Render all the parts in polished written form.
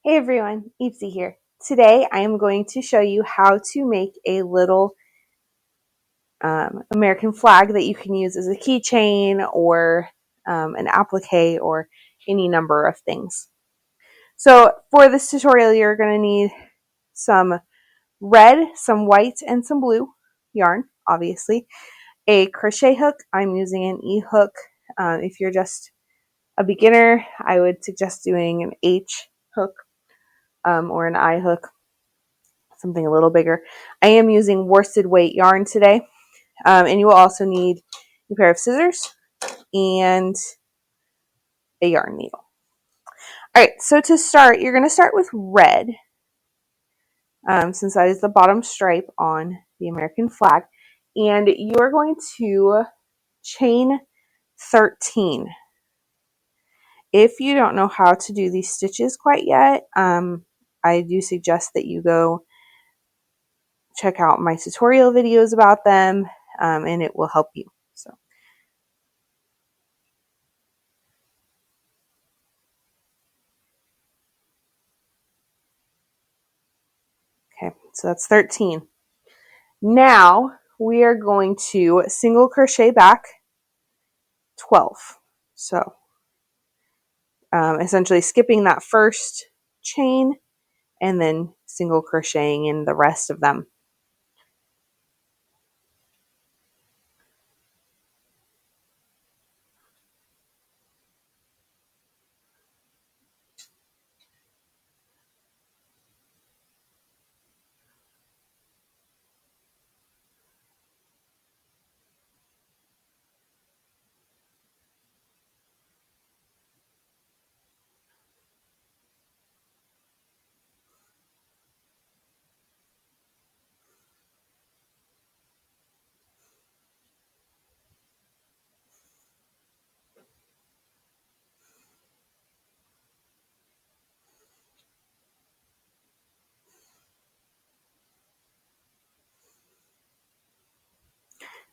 Hey everyone, Ipsy here. Today I am going to show you how to make a little American flag that you can use as a keychain or an applique or any number of things. So for this tutorial you're going to need some red, some white, and some blue yarn, obviously. A crochet hook. I'm using an E-hook. If you're just a beginner, I would suggest doing an H hook or an I hook. Something a little bigger. I am using worsted weight yarn today. And you will also need a pair of scissors and a yarn needle. Alright, so to start, you're going to start with red, since that is the bottom stripe on the American flag. And you're going to chain 13. If you don't know how to do these stitches quite yet, I do suggest that you go check out my tutorial videos about them, and it will help you. So, okay, so that's 13. Now we are going to single crochet back 12. So, essentially skipping that first chain and then single crocheting in the rest of them.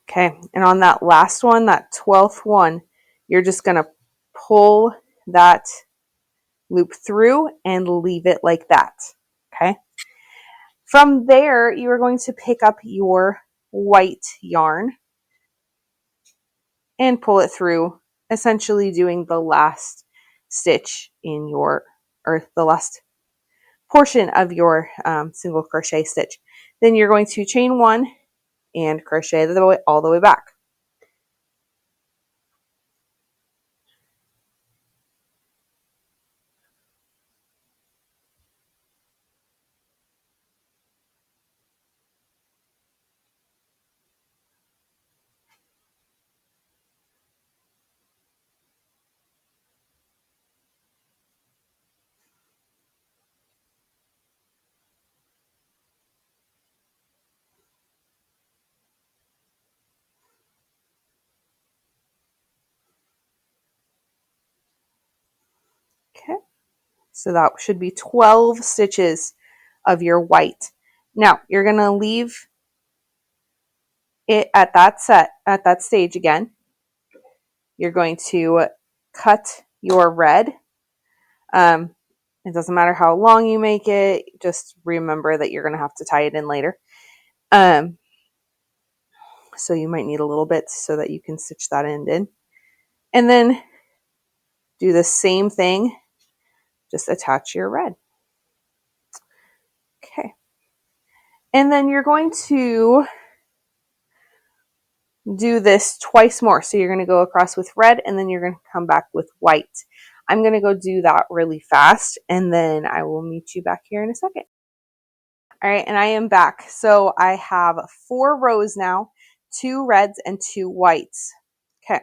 Okay, and on that last one, that 12th one, you're just going to pull that loop through and leave it like that. Okay. From there, you are going to pick up your white yarn and pull it through, essentially doing the last stitch in your, or the last portion of your single crochet stitch. Then you're going to chain one and crochet all the way back. Okay, so that should be 12 stitches of your white. Now you're going to leave it at that stage again. You're going to cut your red. It doesn't matter how long you make it. Just remember that you're going to have to tie it in later. So you might need a little bit so that you can stitch that end in. And then do the same thing. Just attach your red. Okay. And then you're going to do this twice more. So you're going to go across with red and then you're going to come back with white. I'm going to go do that really fast and then I will meet you back here in a second. All right, and I am back. So I have 4 rows now, 2 reds and 2 whites. Okay,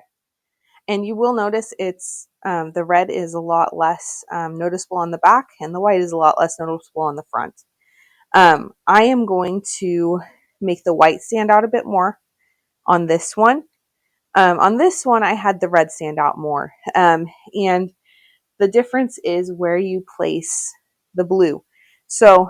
and you will notice it's the red is a lot less noticeable on the back and the white is a lot less noticeable on the front. I am going to make the white stand out a bit more on this one. On this one, I had the red stand out more. And the difference is where you place the blue. So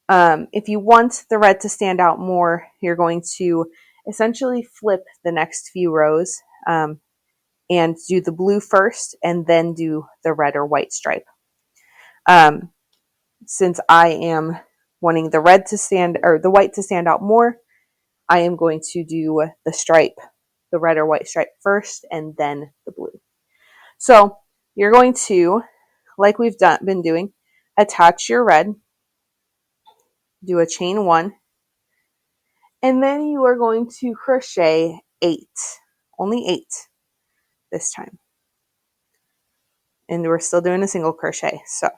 if you want the red to stand out more, you're going to essentially flip the next few rows and do the blue first and then do the red or white stripe. Since I am wanting the red to stand, or the white to stand out more, I am going to do the stripe, the red or white stripe first, and then the blue. So you're going to, like we've been doing, attach your red, do a chain 1, and then you are going to crochet 8, only 8 this time. And we're still doing a single crochet. So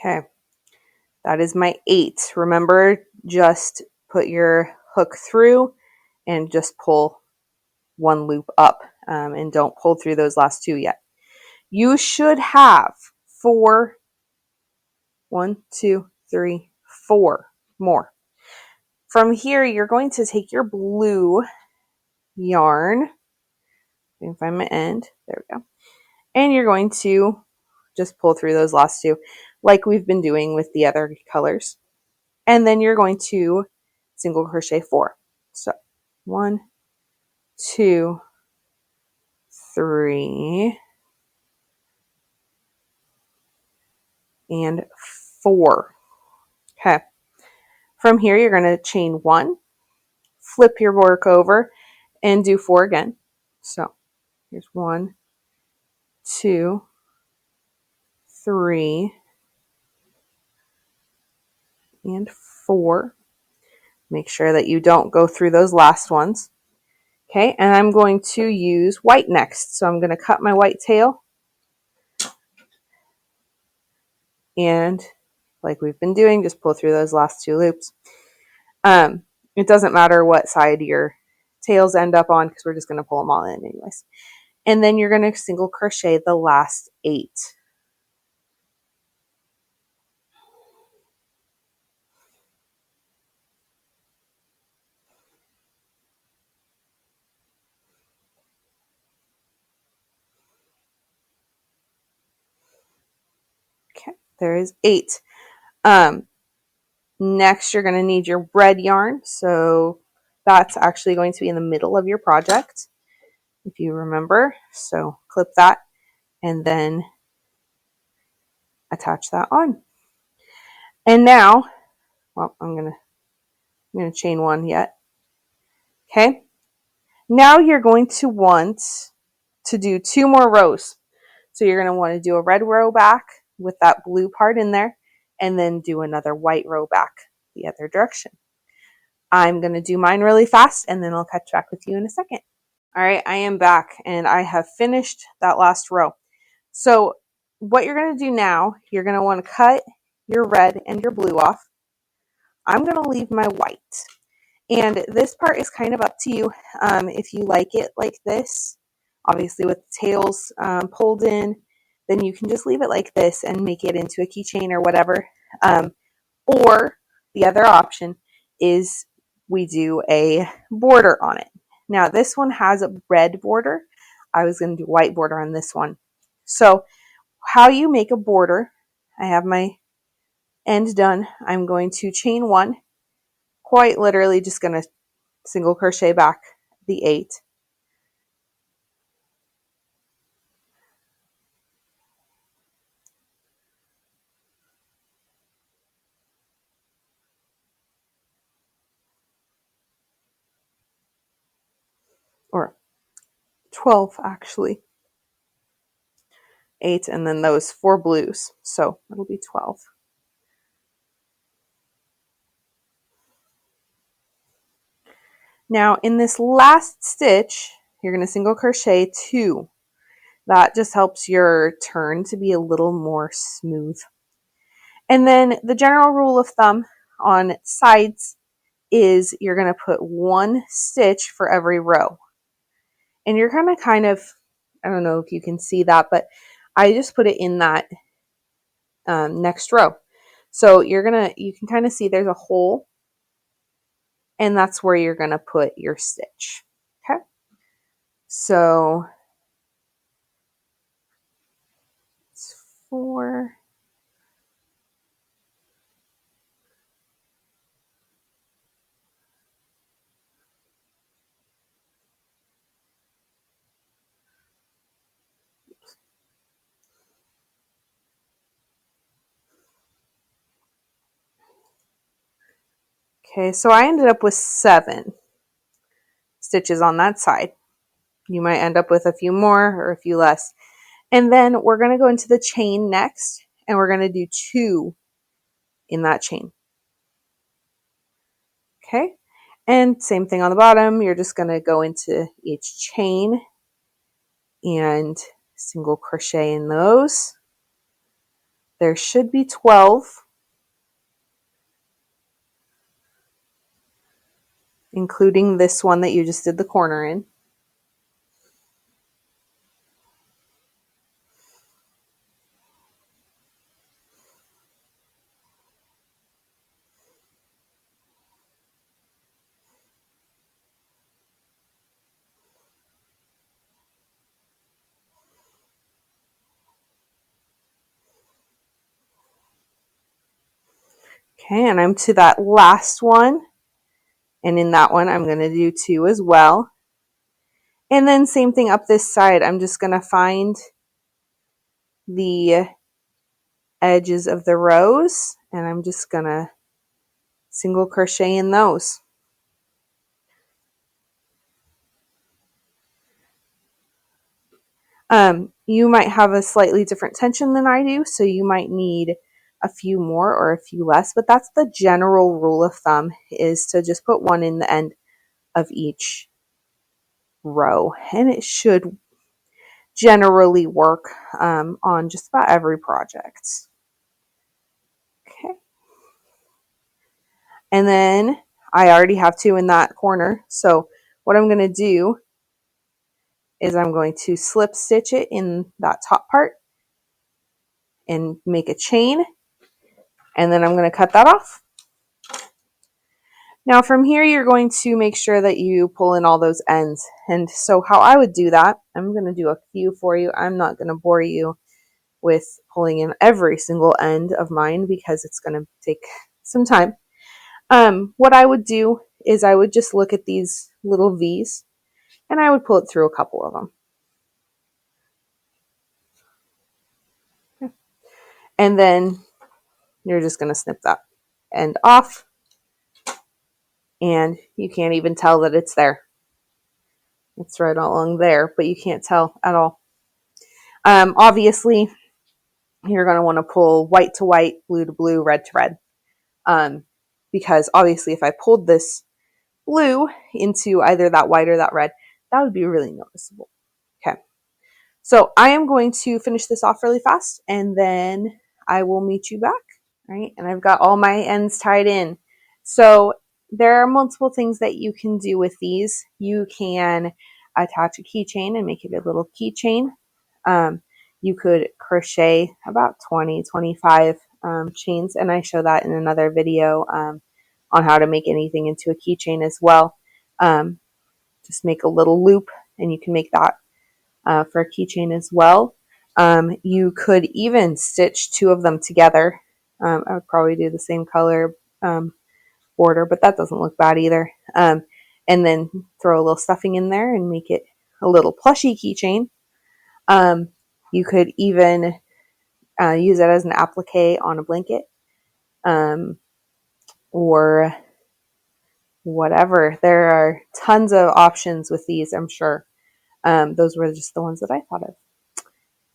okay, that is my 8. Remember, just put your hook through and just pull 1 loop up, and don't pull through those last 2 yet. You should have 4, 1, 2, 3, 4 more. From here, you're going to take your blue yarn, I can find my end, there we go, and you're going to just pull through those last 2 like we've been doing with the other colors. And then you're going to single crochet 4. So 1, 2, 3, and 4. Okay. From here, you're going to chain 1, flip your work over, and do 4 again. So here's 1, 2, 3, and 4. Make sure that you don't go through those last ones. Okay, and I'm going to use white next. So I'm going to cut my white tail. And like we've been doing, just pull through those last 2 loops. It doesn't matter what side your tails end up on because we're just going to pull them all in anyways. And then you're going to single crochet the last 8. Okay, there is 8. Next, you're going to need your red yarn. So that's actually going to be in the middle of your project, if you remember. So clip that and then attach that on. And now, well, I'm gonna chain 1 yet. Okay. Now you're going to want to do 2 more rows. So you're going to want to do a red row back with that blue part in there, and then do another white row back the other direction. I'm going to do mine really fast, and then I'll catch back with you in a second. All right, I am back, and I have finished that last row. So what you're going to do now, you're going to want to cut your red and your blue off. I'm going to leave my white. And this part is kind of up to you. If you like it like this, obviously with the tails pulled in, then you can just leave it like this and make it into a keychain or whatever. Or the other option is we do a border on it. Now this one has a red border. I was going to do white border on this one. So how you make a border, I have my end done. I'm going to chain 1, quite literally just going to single crochet back the 8. Or 12 actually. 8 and then those 4 blues. So it'll be 12. Now in this last stitch, you're going to single crochet 2. That just helps your turn to be a little more smooth. And then the general rule of thumb on sides is you're going to put 1 stitch for every row. And you're going to kind of, I don't know if you can see that, but I just put it in that next row. So you can kind of see there's a hole, and that's where you're going to put your stitch. Okay. So it's 4. Okay, so I ended up with 7 stitches on that side. You might end up with a few more or a few less. And then we're going to go into the chain next, and we're going to do 2 in that chain. Okay, and same thing on the bottom. You're just going to go into each chain and single crochet in those. There should be 12, including this one that you just did the corner in. Okay, and I'm to that last one, and in that one I'm going to do 2 as well. And then same thing up this side. I'm just going to find the edges of the rows, and I'm just going to single crochet in those. You might have a slightly different tension than I do, so you might need a few more or a few less, but that's the general rule of thumb, is to just put 1 in the end of each row, and it should generally work on just about every project. Okay, and then I already have 2 in that corner, so what I'm going to do is I'm going to slip stitch it in that top part and make a chain, and then I'm going to cut that off. Now from here, you're going to make sure that you pull in all those ends. And so how I would do that, I'm going to do a few for you. I'm not going to bore you with pulling in every single end of mine because it's going to take some time. What I would do is I would just look at these little V's, and I would pull it through a couple of them. Okay. And then you're just going to snip that end off, and you can't even tell that it's there. It's right along there, but you can't tell at all. Obviously, you're going to want to pull white to white, blue to blue, red to red. Because obviously if I pulled this blue into either that white or that red, that would be really noticeable. Okay, so I am going to finish this off really fast, and then I will meet you back. All right, and I've got all my ends tied in. So there are multiple things that you can do with these. You can attach a keychain and make it a little keychain. You could crochet about 20, 25 chains, and I show that in another video on how to make anything into a keychain as well. Just make a little loop, and you can make that for a keychain as well. You could even stitch 2 of them together. I would probably do the same color border, but that doesn't look bad either. And then throw a little stuffing in there and make it a little plushy keychain. You could even use it as an applique on a blanket, or whatever. There are tons of options with these, I'm sure. Those were just the ones that I thought of.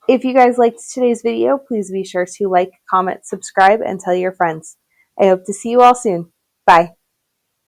If you guys liked today's video, please be sure to like, comment, subscribe, and tell your friends. I hope to see you all soon. Bye.